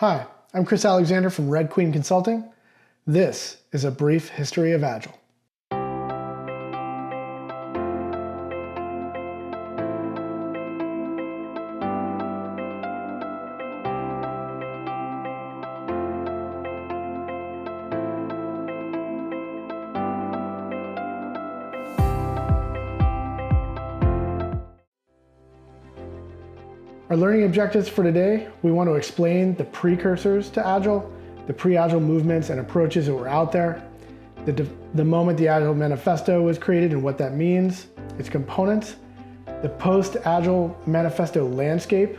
Hi, I'm Chris Alexander from Red Queen Consulting. This is a brief history of Agile. Our learning objectives for today, we want to explain the precursors to Agile, the pre-Agile movements and approaches that were out there, the moment the Agile Manifesto was created and what that means, its components, the post-Agile Manifesto landscape,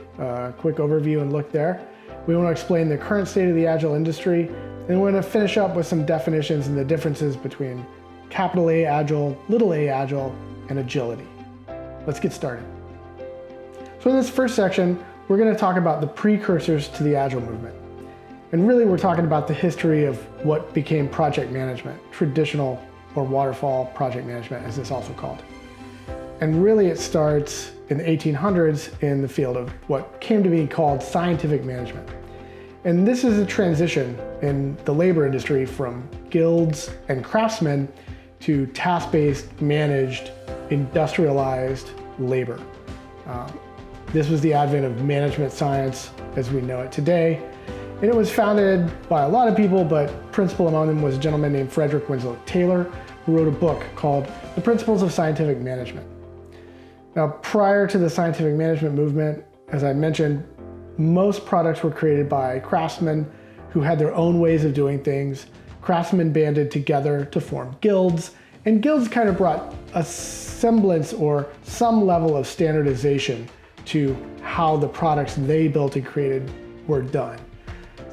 quick overview and look there. We want to explain the current state of the Agile industry, and we're going to finish up with some definitions and the differences between capital A Agile, little a Agile, and agility. Let's get started. So in this first section, we're going to talk about the precursors to the Agile movement. And really we're talking about the history of what became project management, traditional or waterfall project management as it's also called. And really it starts in the 1800s in the field of what came to be called scientific management. And this is a transition in the labor industry from guilds and craftsmen to task-based, managed, industrialized labor. This was the advent of management science as we know it today. And it was founded by a lot of people, but principal among them was a gentleman named Frederick Winslow Taylor, who wrote a book called The Principles of Scientific Management. Now, prior to the scientific management movement, as I mentioned, most products were created by craftsmen who had their own ways of doing things. Craftsmen banded together to form guilds, and guilds kind of brought a semblance or some level of standardization to how the products they built and created were done.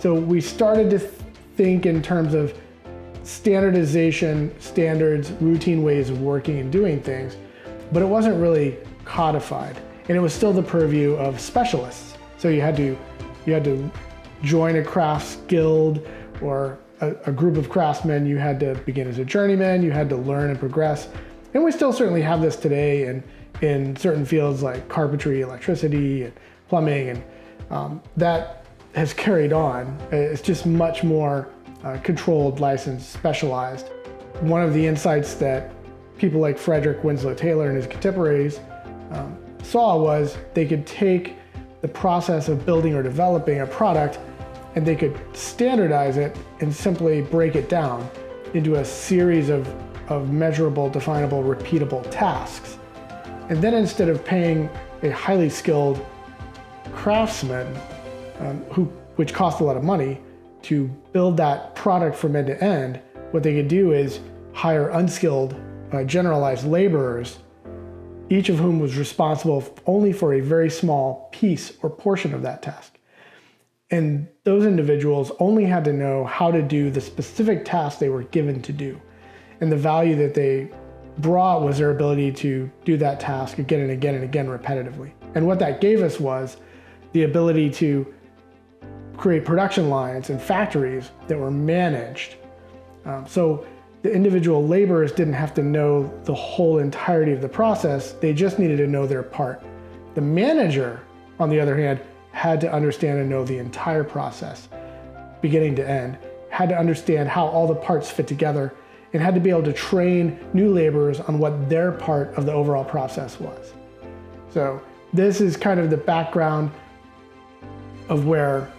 So we started to think in terms of standardization, standards, routine ways of working and doing things, but it wasn't really codified. And it was still the purview of specialists. So you had to join a crafts guild or a group of craftsmen. You had to begin as a journeyman, you had to learn and progress. And we still certainly have this today in certain fields like carpentry, electricity, and plumbing, and that has carried on. It's just much more controlled, licensed, specialized. One of the insights that people like Frederick Winslow Taylor and his contemporaries saw was they could take the process of building or developing a product and they could standardize it and simply break it down into a series of measurable, definable, repeatable tasks. And then instead of paying a highly skilled craftsman, which cost a lot of money, to build that product from end to end, what they could do is hire unskilled, generalized laborers, each of whom was responsible only for a very small piece or portion of that task. And those individuals only had to know how to do the specific task they were given to do. And the value that they brought was their ability to do that task again and again and again repetitively. And what that gave us was the ability to create production lines and factories that were managed. So the individual laborers didn't have to know the whole entirety of the process, they just needed to know their part. The manager, on the other hand, had to understand and know the entire process, beginning to end, had to understand how all the parts fit together, and had to be able to train new laborers on what their part of the overall process was. So this is kind of the background of where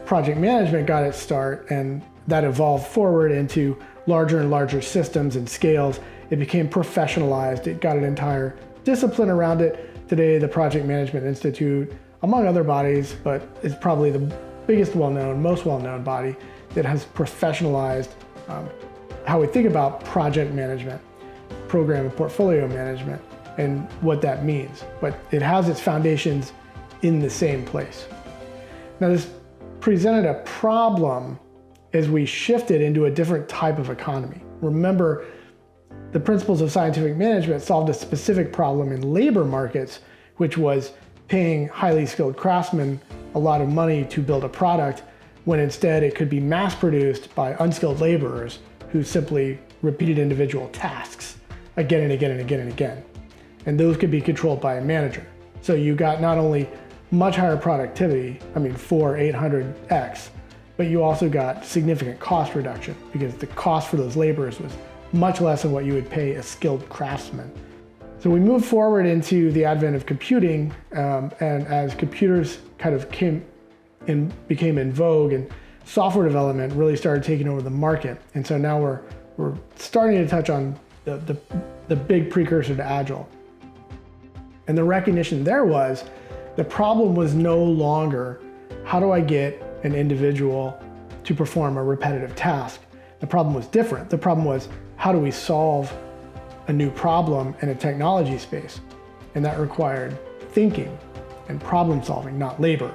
project management got its start, and that evolved forward into larger and larger systems and scales. It became professionalized, it got an entire discipline around it. Today, the Project Management Institute, among other bodies, but is probably the biggest well-known, most well-known body that has professionalized how we think about project management, program and portfolio management, and what that means. But it has its foundations in the same place. Now this presented a problem as we shifted into a different type of economy. Remember, the principles of scientific management solved a specific problem in labor markets, which was paying highly skilled craftsmen a lot of money to build a product, when instead it could be mass produced by unskilled laborers who simply repeated individual tasks again and again and again and again. And those could be controlled by a manager. So you got not only much higher productivity, 800x, but you also got significant cost reduction because the cost for those laborers was much less than what you would pay a skilled craftsman. So we moved forward into the advent of computing, and as computers kind of became in vogue, and software development really started taking over the market. And so now we're starting to touch on the big precursor to Agile. And the recognition there was, the problem was no longer, how do I get an individual to perform a repetitive task? The problem was different. The problem was, how do we solve a new problem in a technology space? And that required thinking and problem solving, not labor.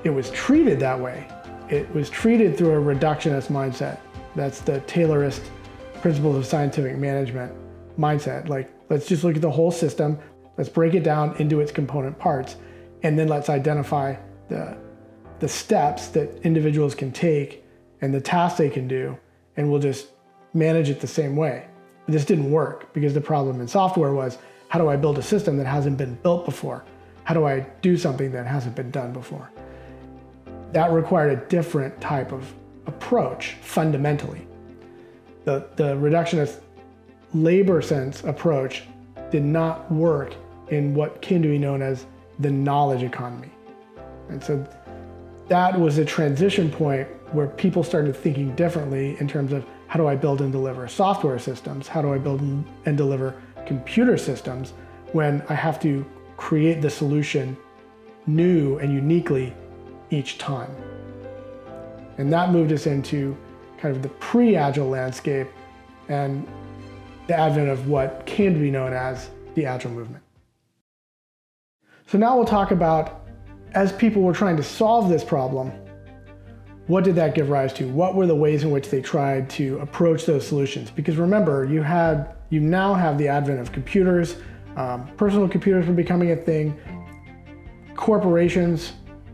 It was treated that way. It was treated through a reductionist mindset. That's the Taylorist principles of scientific management mindset. Like, let's just look at the whole system. Let's break it down into its component parts. And then let's identify the steps that individuals can take and the tasks they can do, and we'll just manage it the same way. But this didn't work because the problem in software was, how do I build a system that hasn't been built before? How do I do something that hasn't been done before? That required a different type of approach fundamentally. The reductionist labor sense approach did not work in what came to be known as the knowledge economy. And so that was a transition point where people started thinking differently in terms of, how do I build and deliver software systems? How do I build and deliver computer systems when I have to create the solution new and uniquely each time? And that moved us into kind of the pre-Agile landscape and the advent of what came to be known as the Agile movement. So now we'll talk about, as people were trying to solve this problem, what did that give rise to? What were the ways in which they tried to approach those solutions? Because remember, you now have the advent of computers. Personal computers were becoming a thing. Corporations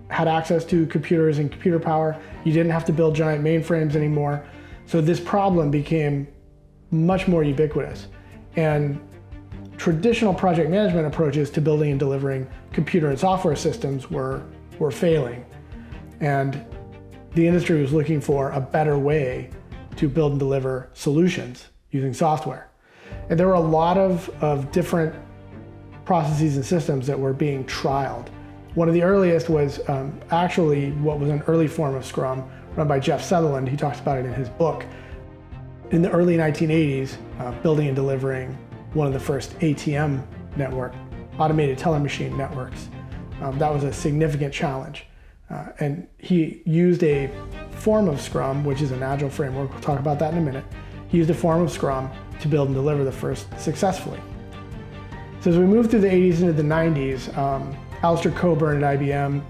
had access to computers and computer power. You didn't have to build giant mainframes anymore. So this problem became much more ubiquitous. And traditional project management approaches to building and delivering computer and software systems were failing. And the industry was looking for a better way to build and deliver solutions using software. And there were a lot of different processes and systems that were being trialed. One of the earliest was actually what was an early form of Scrum run by Jeff Sutherland. He talks about it in his book. In the early 1980s, building and delivering one of the first ATM network, automated teller machine networks. That was a significant challenge. And he used a form of Scrum, which is an Agile framework. We'll talk about that in a minute. He used a form of Scrum to build and deliver the first successfully. So as we move through the 80s into the 90s, Alistair Coburn at IBM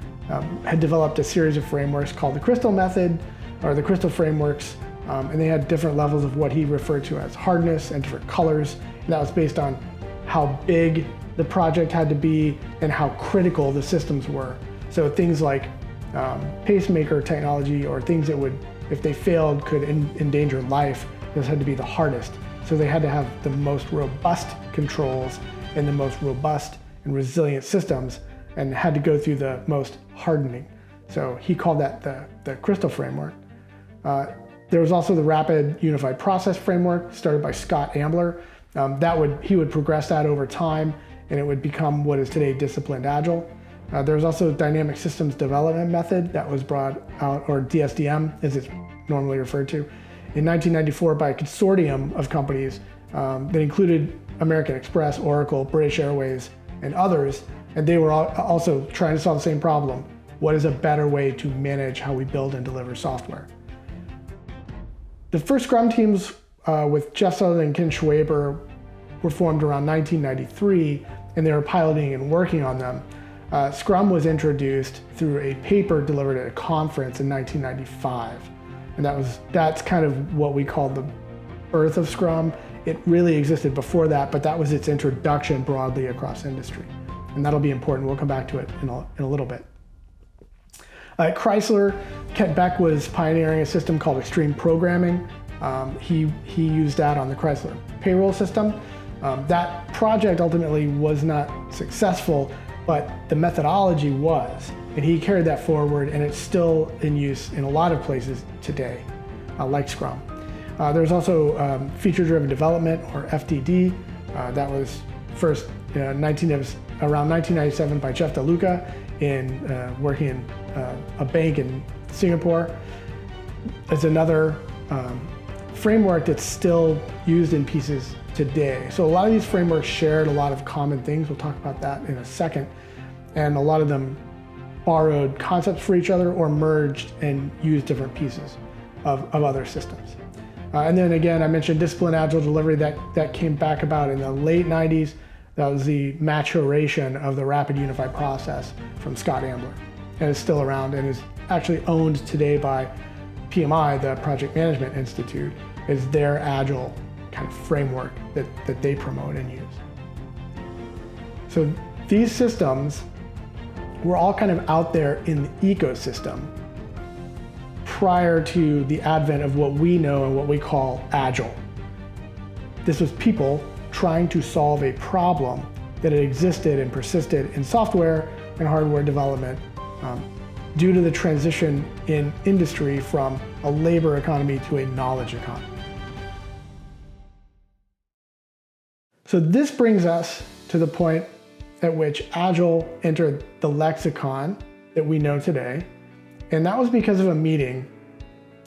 had developed a series of frameworks called the Crystal Method, or the Crystal Frameworks, and they had different levels of what he referred to as hardness and different colors. And that was based on how big the project had to be and how critical the systems were. So things like pacemaker technology, or things that would, if they failed, could endanger life, those had to be the hardest. So they had to have the most robust controls and the most robust and resilient systems, and had to go through the most hardening. So he called that the Crystal Framework. There was also the Rapid Unified Process Framework, started by Scott Ambler. He would progress that over time, and it would become what is today Disciplined Agile. There was also Dynamic Systems Development Method that was brought out, or DSDM as it's normally referred to, in 1994 by a consortium of companies that included American Express, Oracle, British Airways, and others. And they were also trying to solve the same problem. What is a better way to manage how we build and deliver software? The first Scrum teams with Jeff Sutherland and Ken Schwaber were formed around 1993, and they were piloting and working on them. Scrum was introduced through a paper delivered at a conference in 1995. And that's kind of what we call the birth of Scrum. It really existed before that, but that was its introduction broadly across industry. And that'll be important. We'll come back to it in a little bit. At Chrysler, Kent Beck was pioneering a system called Extreme Programming. He used that on the Chrysler payroll system. That project ultimately was not successful, but the methodology was, and he carried that forward, and it's still in use in a lot of places today, like Scrum. There's also feature-driven development, or FDD. That was first around 1997 by Jeff DeLuca working in a bank in Singapore. It's another framework that's still used in pieces today. So a lot of these frameworks shared a lot of common things. We'll talk about that in a second. And a lot of them borrowed concepts for each other or merged and used different pieces of other systems. And then again, I mentioned discipline agile delivery that came back about in the late 90s. That was the maturation of the rapid unified process from Scott Ambler. And it's still around and is actually owned today by PMI, the Project Management Institute, is their agile kind of framework that they promote and use. So these systems were all kind of out there in the ecosystem prior to the advent of what we know and what we call Agile. This was people trying to solve a problem that had existed and persisted in software and hardware development due to the transition in industry from a labor economy to a knowledge economy. So this brings us to the point at which Agile entered the lexicon that we know today, and that was because of a meeting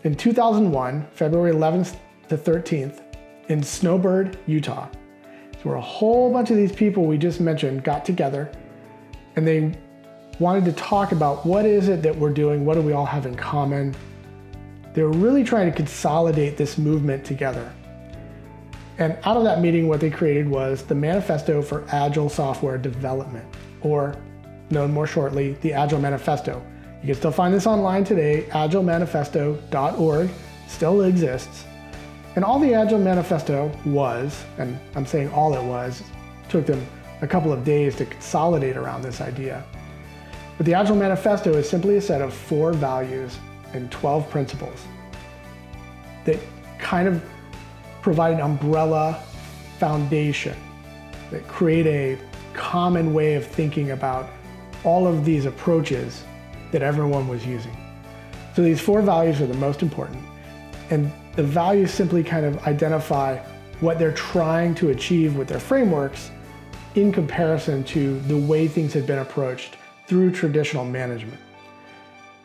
in 2001, February 11th to 13th, in Snowbird, Utah. So where a whole bunch of these people we just mentioned got together, and they wanted to talk about what is it that we're doing, what do we all have in common. They were really trying to consolidate this movement together. And out of that meeting, what they created was the Manifesto for Agile Software Development, or known more shortly, the Agile Manifesto. You can still find this online today, agilemanifesto.org, still exists. And all the Agile Manifesto was, and I'm saying all it was, took them a couple of days to consolidate around this idea. But the Agile Manifesto is simply a set of 4 values and 12 principles that kind of provide an umbrella foundation that create a common way of thinking about all of these approaches that everyone was using. So these 4 values are the most important. And the values simply kind of identify what they're trying to achieve with their frameworks in comparison to the way things had been approached through traditional management.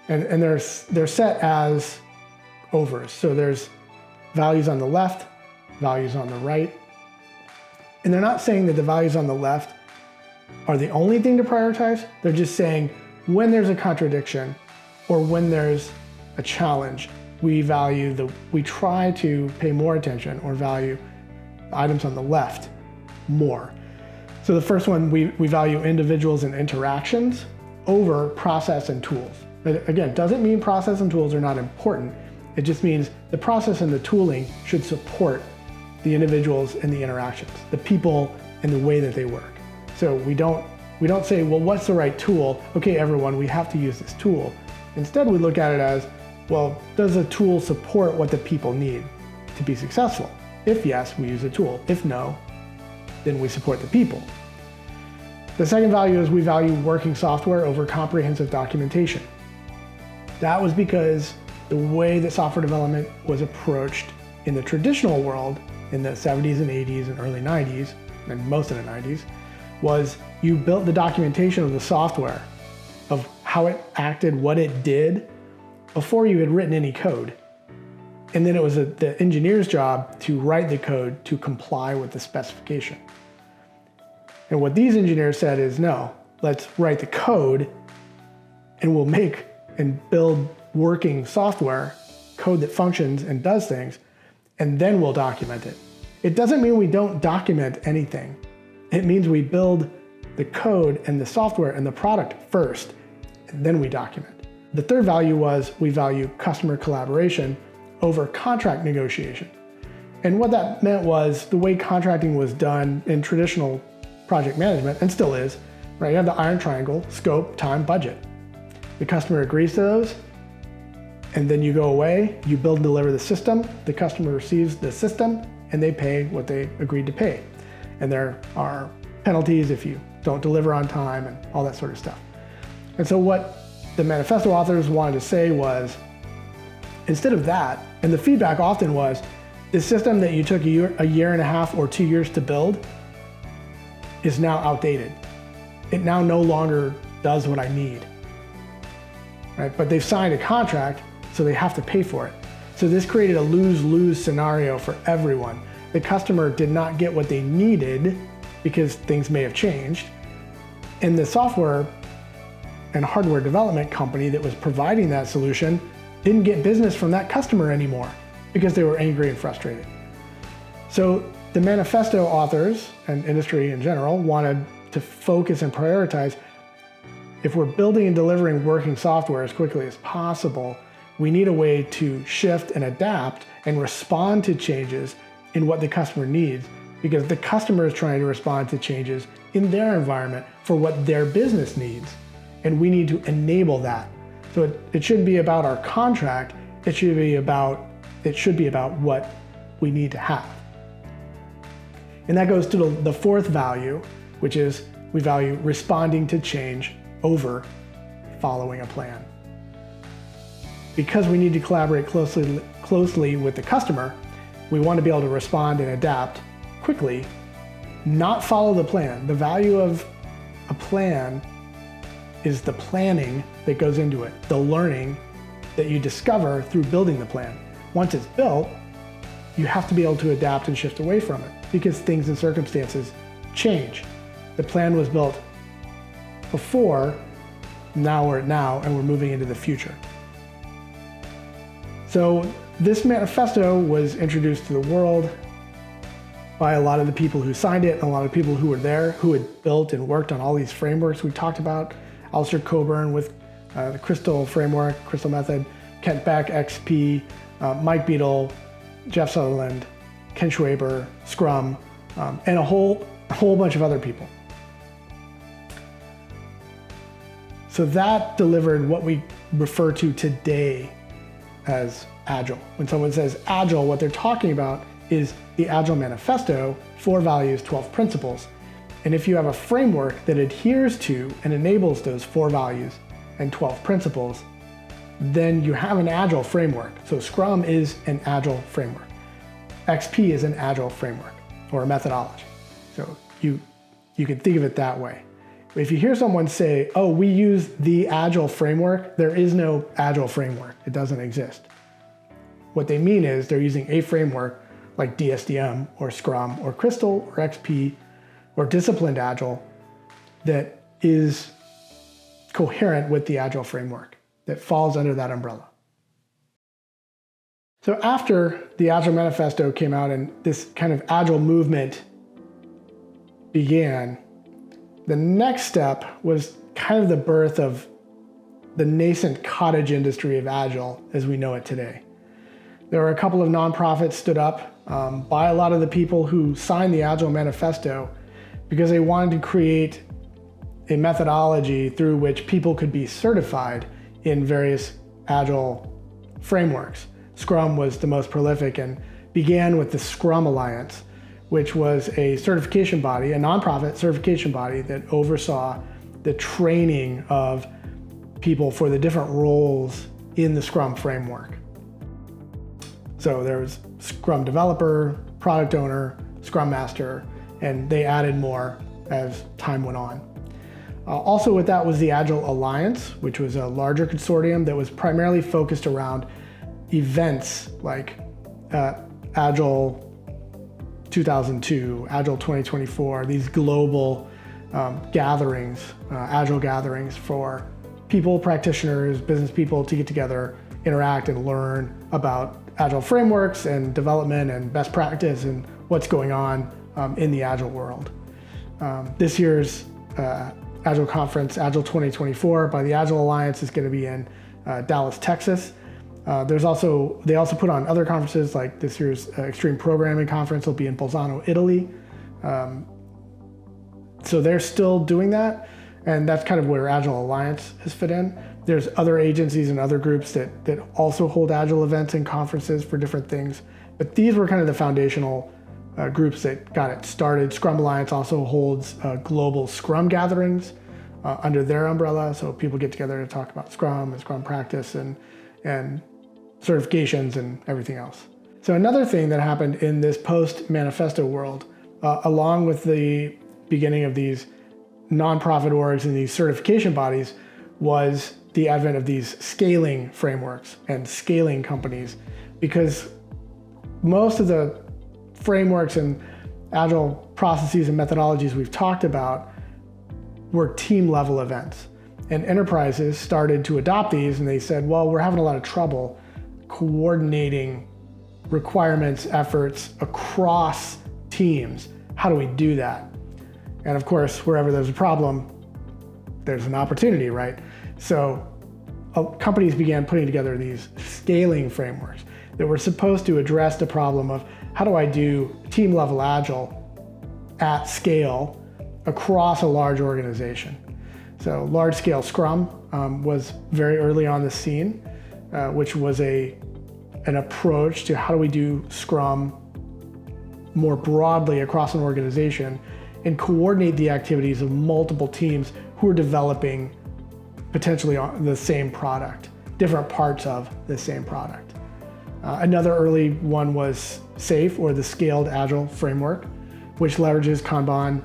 And they're set as overs. So there's values on the left, values on the right. And they're not saying that the values on the left are the only thing to prioritize. They're just saying when there's a contradiction or when there's a challenge, we try to pay more attention or value the items on the left more. So the first one, we value individuals and interactions over process and tools. But again, doesn't mean process and tools are not important. It just means the process and the tooling should support the individuals and the interactions, the people and the way that they work. So we don't say, well, what's the right tool? Okay, everyone, we have to use this tool. Instead, we look at it as, well, does the tool support what the people need to be successful? If yes, we use a tool. If no, then we support the people. The second value is we value working software over comprehensive documentation. That was because the way that software development was approached in the traditional world in the 70s and 80s and early 90s, and most of the 90s, was you built the documentation of the software, of how it acted, what it did, before you had written any code. And then it was the engineer's job to write the code to comply with the specification. And what these engineers said is, no, let's write the code and we'll make and build working software, code that functions and does things, and then we'll document it. It doesn't mean we don't document anything. It means we build the code and the software and the product first, and then we document. The third value was we value customer collaboration over contract negotiation. And what that meant was the way contracting was done in traditional project management, and still is, right? You have the iron triangle, scope, time, budget. The customer agrees to those, and then you go away, you build and deliver the system, the customer receives the system, and they pay what they agreed to pay. And there are penalties if you don't deliver on time, and all that sort of stuff. And so what the manifesto authors wanted to say was, instead of that, and the feedback often was, the system that you took a year and a half or 2 years to build is now outdated. It now no longer does what I need, right? But they've signed a contract, so they have to pay for it. So this created a lose-lose scenario for everyone. The customer did not get what they needed because things may have changed, and the software and hardware development company that was providing that solution didn't get business from that customer anymore because they were angry and frustrated. So the manifesto authors and industry in general wanted to focus and prioritize, if we're building and delivering working software as quickly as possible, we need a way to shift and adapt and respond to changes in what the customer needs, because the customer is trying to respond to changes in their environment for what their business needs. And we need to enable that. So it shouldn't be about our contract, it should be about what we need to have. And that goes to the fourth value, which is we value responding to change over following a plan. Because we need to collaborate closely with the customer, we want to be able to respond and adapt quickly, not follow the plan. The value of a plan is the planning that goes into it, the learning that you discover through building the plan. Once it's built, you have to be able to adapt and shift away from it because things and circumstances change. The plan was built before, now we're at now, and we're moving into the future. So this manifesto was introduced to the world by a lot of the people who signed it, and a lot of people who were there, who had built and worked on all these frameworks we talked about. Alistair Coburn with the Crystal framework, Crystal method, Kent Beck, XP, Mike Beadle, Jeff Sutherland, Ken Schwaber, Scrum, and a whole bunch of other people. So that delivered what we refer to today as Agile. When someone says Agile, what they're talking about is the Agile Manifesto, 4 values, 12 principles. And if you have a framework that adheres to and enables those 4 values and 12 principles, then you have an Agile framework. So Scrum is an Agile framework. XP is an Agile framework or a methodology. So you can think of it that way. If you hear someone say, oh, we use the Agile framework, there is no Agile framework. It doesn't exist. What they mean is they're using a framework like DSDM or Scrum or Crystal or XP or Disciplined Agile that is coherent with the Agile framework, that falls under that umbrella. So after the Agile Manifesto came out and this kind of Agile movement began, the next step was kind of the birth of the nascent cottage industry of Agile as we know it today. There were a couple of nonprofits stood up by a lot of the people who signed the Agile Manifesto because they wanted to create a methodology through which people could be certified in various Agile frameworks. Scrum was the most prolific and began with the Scrum Alliance, which was a certification body, a nonprofit certification body that oversaw the training of people for the different roles in the Scrum framework. So there was Scrum Developer, Product Owner, Scrum Master, and they added more as time went on. Also with that was the Agile Alliance, which was a larger consortium that was primarily focused around events like Agile 2002, Agile 2024, these global gatherings, Agile gatherings for people, practitioners, business people to get together, interact and learn about Agile frameworks and development and best practice and what's going on in the Agile world. This year's Agile conference, Agile 2024 by the Agile Alliance, is going to be in Dallas, Texas. They also put on other conferences, like this year's Extreme Programming Conference will be in Bolzano, Italy. So they're still doing that, and that's kind of where Agile Alliance has fit in. There's other agencies and other groups that also hold Agile events and conferences for different things, but these were kind of the foundational groups that got it started. Scrum Alliance also holds global Scrum gatherings under their umbrella, so people get together to talk about Scrum and Scrum practice and certifications and everything else. So another thing that happened in this post-Manifesto world, along with the beginning of these nonprofit orgs and these certification bodies, was the advent of these scaling frameworks and scaling companies, because most of the frameworks and agile processes and methodologies we've talked about were team level events. And enterprises started to adopt these, and they said, well, we're having a lot of trouble coordinating requirements, efforts across teams. How do we do that? And of course, wherever there's a problem, there's an opportunity, right? So companies began putting together these scaling frameworks that were supposed to address the problem of how do I do team level agile at scale across a large organization. So large scale Scrum was very early on the scene, which was an approach to how do we do Scrum more broadly across an organization and coordinate the activities of multiple teams who are developing potentially the same product, different parts of the same product. Another early one was SAFe, or the Scaled Agile Framework, which leverages Kanban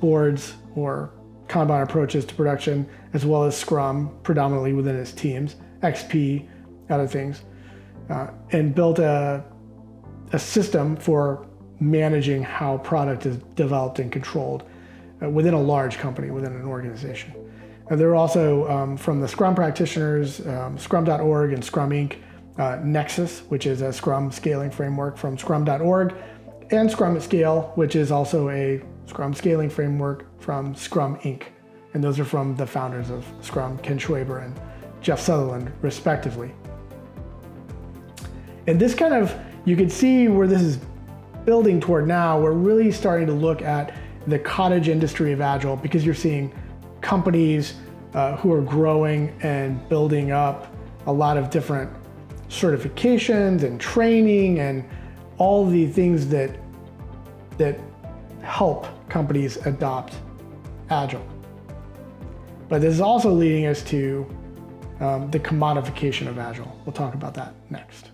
boards or Kanban approaches to production, as well as Scrum predominantly within its teams, XP, other things, and built a system for managing how product is developed and controlled within a large company, within an organization. There are also, from the Scrum practitioners, Scrum.org and Scrum Inc., Nexus, which is a Scrum scaling framework from Scrum.org, and Scrum at Scale, which is also a Scrum scaling framework from Scrum Inc. And those are from the founders of Scrum, Ken Schwaber and Jeff Sutherland, respectively. And this kind of, you can see where this is building toward now. We're really starting to look at the cottage industry of Agile, because you're seeing companies who are growing and building up a lot of different certifications and training and all the things that help companies adopt Agile. But this is also leading us to the commodification of Agile. We'll talk about that next.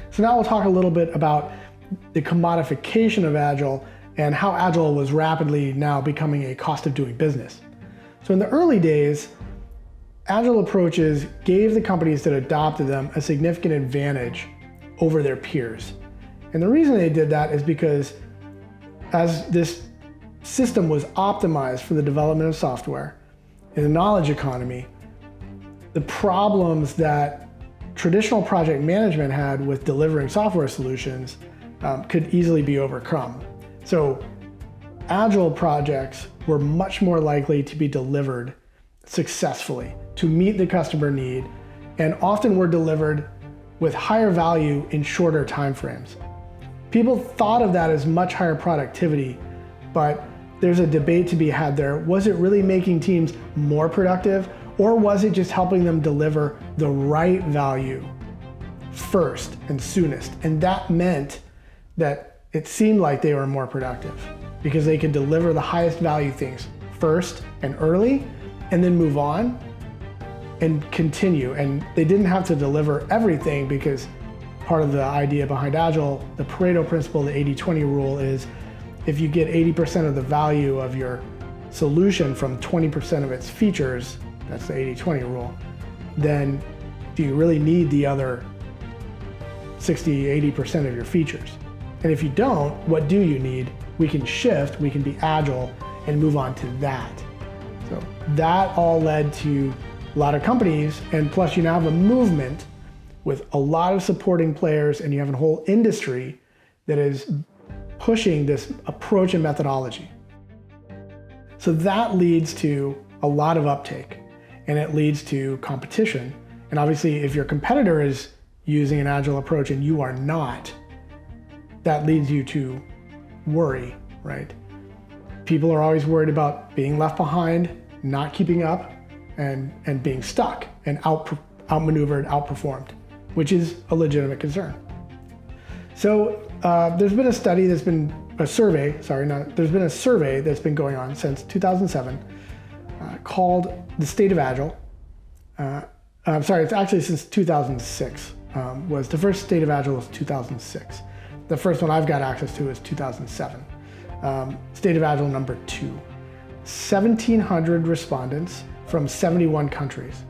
So now we'll talk a little bit about the commodification of Agile and how Agile was rapidly now becoming a cost of doing business. So in the early days, Agile approaches gave the companies that adopted them a significant advantage over their peers. And the reason they did that is because as this system was optimized for the development of software in the knowledge economy, the problems that traditional project management had with delivering software solutions could easily be overcome. So Agile projects were much more likely to be delivered successfully, to meet the customer need, and often were delivered with higher value in shorter timeframes. People thought of that as much higher productivity, but there's a debate to be had there. Was it really making teams more productive, or was it just helping them deliver the right value first and soonest? And that meant that it seemed like they were more productive because they could deliver the highest value things first and early, and then move on and continue. And they didn't have to deliver everything, because part of the idea behind Agile, the Pareto principle, the 80-20 rule, is if you get 80% of the value of your solution from 20% of its features, that's the 80-20 rule, then do you really need the other 60-80% of your features? And if you don't, what do you need? We can shift, we can be agile and move on to that. So that all led to a lot of companies, and plus you now have a movement with a lot of supporting players, and you have a whole industry that is pushing this approach and methodology. So that leads to a lot of uptake, and it leads to competition. And obviously, if your competitor is using an agile approach and you are not, that leads you to worry, right? People are always worried about being left behind, not keeping up, and being stuck and outmaneuvered, outperformed, which is a legitimate concern. So there's been a study there's been a survey that's been going on since 2007 called the State of Agile. It's actually since 2006. Was the first State of Agile was 2006. The first one I've got access to is 2007. State of Agile number 2. 1,700 respondents from 71 countries.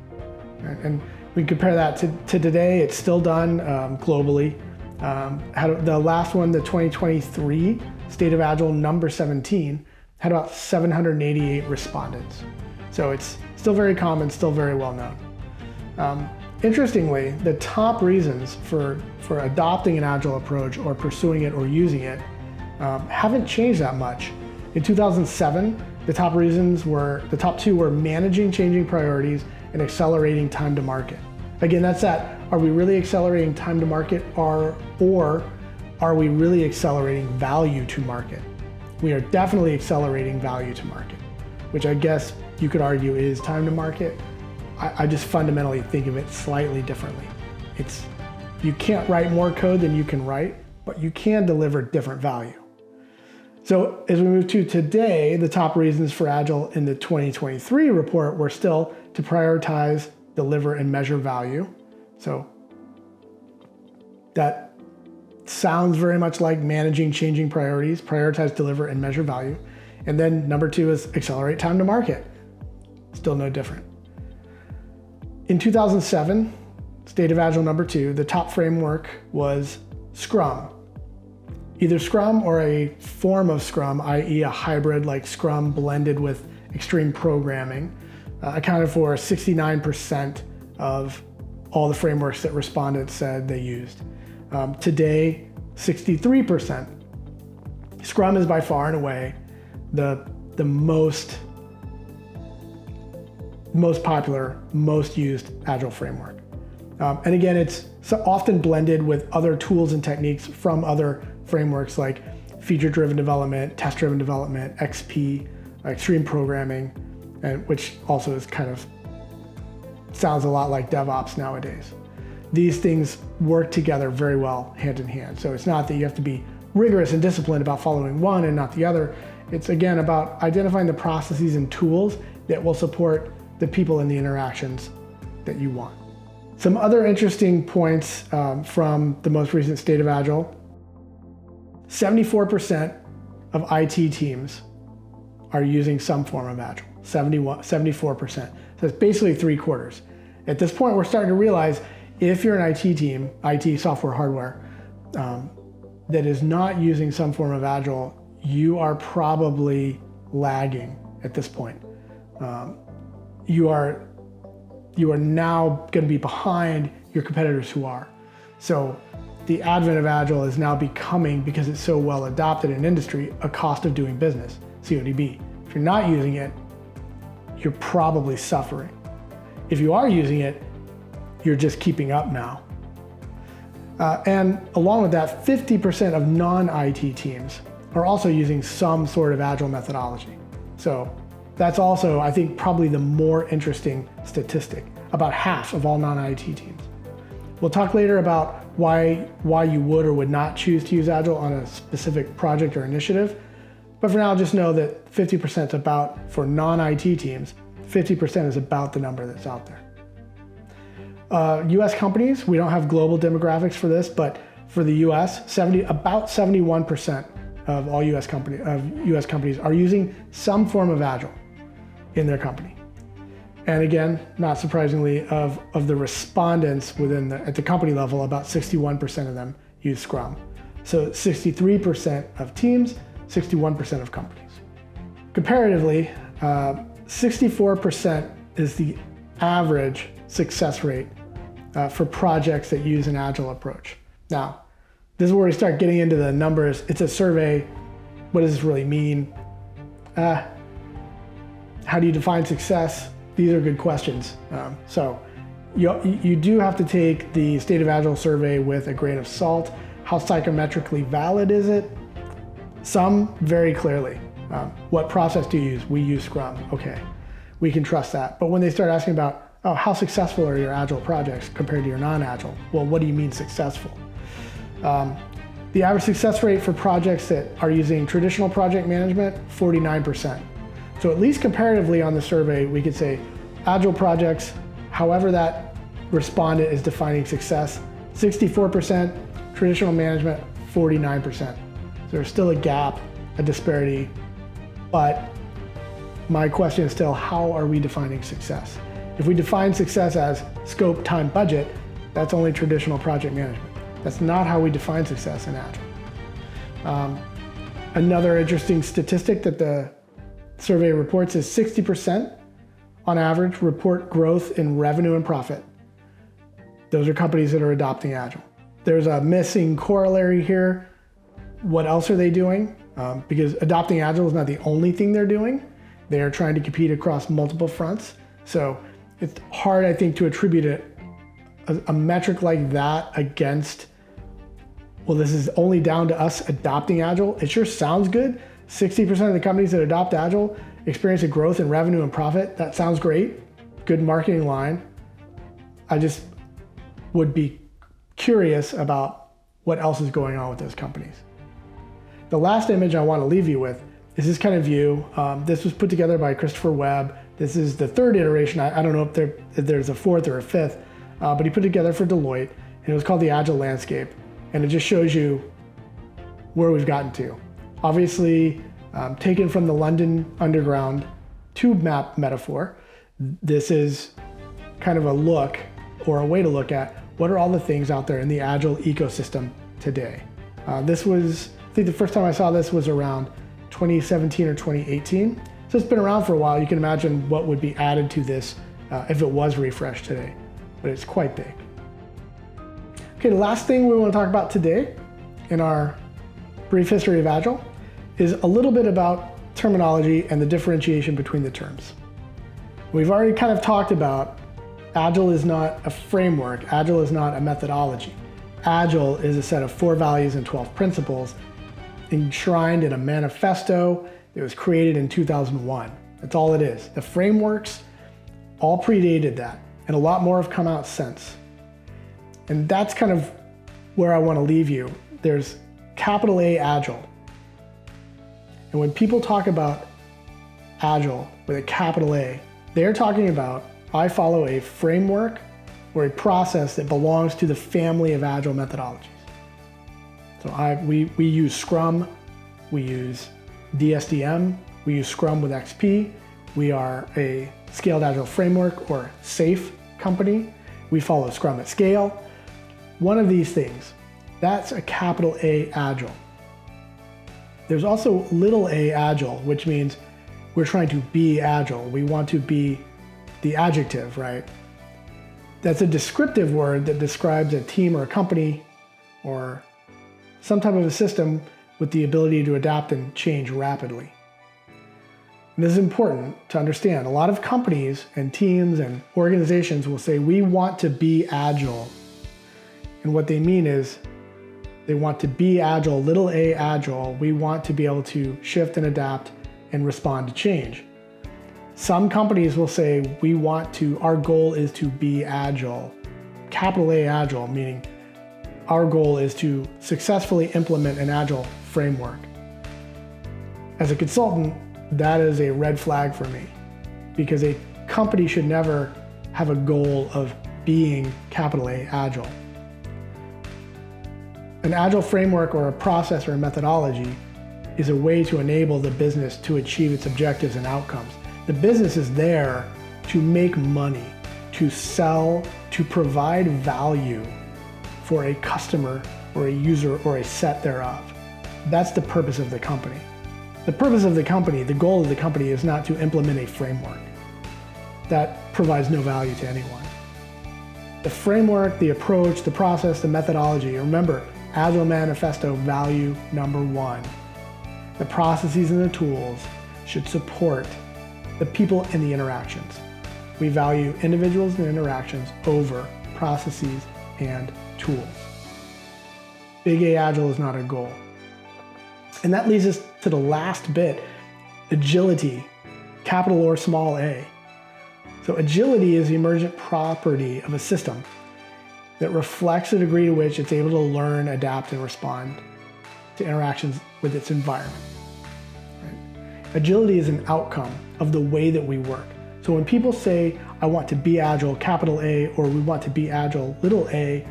And we compare that to today. It's still done globally. The last one, the 2023 State of Agile number 17, had about 788 respondents. So it's still very common, still very well known. Interestingly, the top reasons for adopting an Agile approach or pursuing it or using it haven't changed that much. In 2007, the top two were managing changing priorities and accelerating time to market. Again, that's that. Are we really accelerating time to market or are we really accelerating value to market? We are definitely accelerating value to market, which I guess you could argue is time to market. I just fundamentally think of it slightly differently. You can't write more code than you can write, but you can deliver different value. So as we move to today, the top reasons for Agile in the 2023 report were still to prioritize, deliver, and measure value. So that sounds very much like managing changing priorities, prioritize, deliver, and measure value. And then number 2 is accelerate time to market. Still no different. In 2007, State of Agile number 2, the top framework was Scrum. Either Scrum or a form of Scrum, i.e. a hybrid like Scrum blended with extreme programming, accounted for 69% of all the frameworks that respondents said they used. Today, 63%. Scrum is by far and away the most popular, most used Agile framework. And again, it's often blended with other tools and techniques from other frameworks like feature-driven development, test-driven development, XP, extreme programming, and which also is kind of sounds a lot like DevOps nowadays. These things work together very well hand in hand. So it's not that you have to be rigorous and disciplined about following one and not the other. It's again about identifying the processes and tools that will support the people and the interactions that you want. Some other interesting points from the most recent State of Agile. 74% of IT teams are using some form of Agile, 74%. So it's basically 3/4. At this point, we're starting to realize if you're an IT team, IT software, hardware, that is not using some form of Agile, you are probably lagging at this point. You are now going to be behind your competitors who are. So the advent of Agile is now becoming, because it's so well adopted in industry, a cost of doing business, CODB. If you're not using it, you're probably suffering. If you are using it, you're just keeping up now. And along with that, 50% of non-IT teams are also using some sort of Agile methodology. So that's also, I think, probably the more interesting statistic. About half of all non-IT teams. We'll talk later about why you would or would not choose to use Agile on a specific project or initiative. But for now, just know that 50% is about, for non-IT teams, 50% is about the number that's out there. US companies, we don't have global demographics for this, but for the US, about 71% of all US companies are using some form of Agile in their company. And again, not surprisingly, of the respondents at the company level, about 61% of them use Scrum. So 63% of teams, 61% of companies. Comparatively, 64% is the average success rate for projects that use an Agile approach. Now, this is where we start getting into the numbers. It's a survey. What does this really mean? How do you define success? These are good questions. So you do have to take the State of Agile survey with a grain of salt. How psychometrically valid is it? Some very clearly. What process do you use? We use Scrum. Okay, we can trust that. But when they start asking about, oh, how successful are your Agile projects compared to your non-Agile? Well, what do you mean successful? The average success rate for projects that are using traditional project management, 49%. So at least comparatively on the survey, we could say Agile projects, however that respondent is defining success, 64%, traditional management, 49%. So there's still a gap, a disparity, but my question is still, how are we defining success? If we define success as scope, time, budget, that's only traditional project management. That's not how we define success in Agile. Another interesting statistic that the survey reports is 60% on average report growth in revenue and profit. Those are companies that are adopting Agile. There's a missing corollary here. What else are they doing? Because adopting Agile is not the only thing they're doing. They are trying to compete across multiple fronts. So it's hard, I think, to attribute a metric like that against, well, this is only down to us adopting Agile. It sure sounds good. 60% of the companies that adopt Agile experience a growth in revenue and profit. That sounds great. Good marketing line. I just would be curious about what else is going on with those companies. The last image I want to leave you with is this kind of view. This was put together by Christopher Webb. This is the third iteration. I don't know if there's a fourth or a fifth, but he put it together for Deloitte, and it was called the Agile Landscape. And it just shows you where we've gotten to. Obviously, taken from the London Underground tube map metaphor, this is kind of a look or a way to look at what are all the things out there in the Agile ecosystem today. This was, I think the first time I saw this was around 2017 or 2018. So it's been around for a while. You can imagine what would be added to this if it was refreshed today, but it's quite big. Okay, the last thing we want to talk about today in our brief history of Agile is a little bit about terminology and the differentiation between the terms. We've already kind of talked about Agile is not a framework. Agile is not a methodology. Agile is a set of 4 values and 12 principles enshrined in a manifesto that was created in 2001. That's all it is. The frameworks all predated that, and a lot more have come out since. And that's kind of where I want to leave you. There's capital A Agile. And when people talk about Agile with a capital A, they're talking about, I follow a framework or a process that belongs to the family of Agile methodologies. So we use Scrum, we use DSDM, we use Scrum with XP, we are a scaled Agile framework or SAFe company, we follow Scrum at scale. One of these things, that's a capital A Agile. There's also little a Agile, which means we're trying to be Agile. We want to be the adjective, right? That's a descriptive word that describes a team or a company or some type of a system with the ability to adapt and change rapidly. And this is important to understand. A lot of companies and teams and organizations will say, we want to be Agile. And what they mean is they want to be Agile, little a Agile. We want to be able to shift and adapt and respond to change. Some companies will say, our goal is to be Agile, capital A Agile, meaning our goal is to successfully implement an Agile framework. As a consultant, that is a red flag for me, because a company should never have a goal of being capital A Agile. An Agile framework or a process or a methodology is a way to enable the business to achieve its objectives and outcomes. The business is there to make money, to sell, to provide value for a customer or a user or a set thereof. That's the purpose of the company. The purpose of the company, the goal of the company is not to implement a framework. That provides no value to anyone. The framework, the approach, the process, the methodology, remember, Agile Manifesto value number 1. The processes and the tools should support the people and the interactions. We value individuals and interactions over processes and tools. Big A Agile is not a goal. And that leads us to the last bit, agility, capital or small a. So agility is the emergent property of a system that reflects the degree to which it's able to learn, adapt, and respond to interactions with its environment. Right? Agility is an outcome of the way that we work. So when people say, I want to be agile, capital A, or we want to be agile, little a,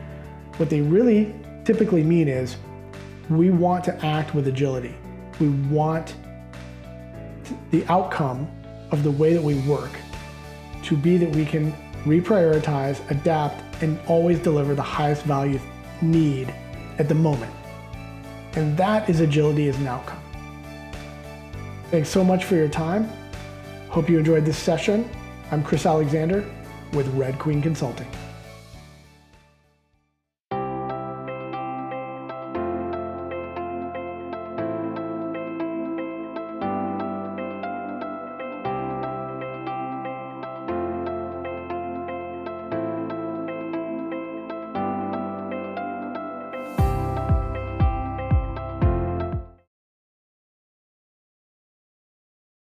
what they really typically mean is, we want to act with agility. We want the outcome of the way that we work to be that we can reprioritize, adapt, and always deliver the highest value need at the moment. And that is agility as an outcome. Thanks so much for your time. Hope you enjoyed this session. I'm Chris Alexander with Red Queen Consulting.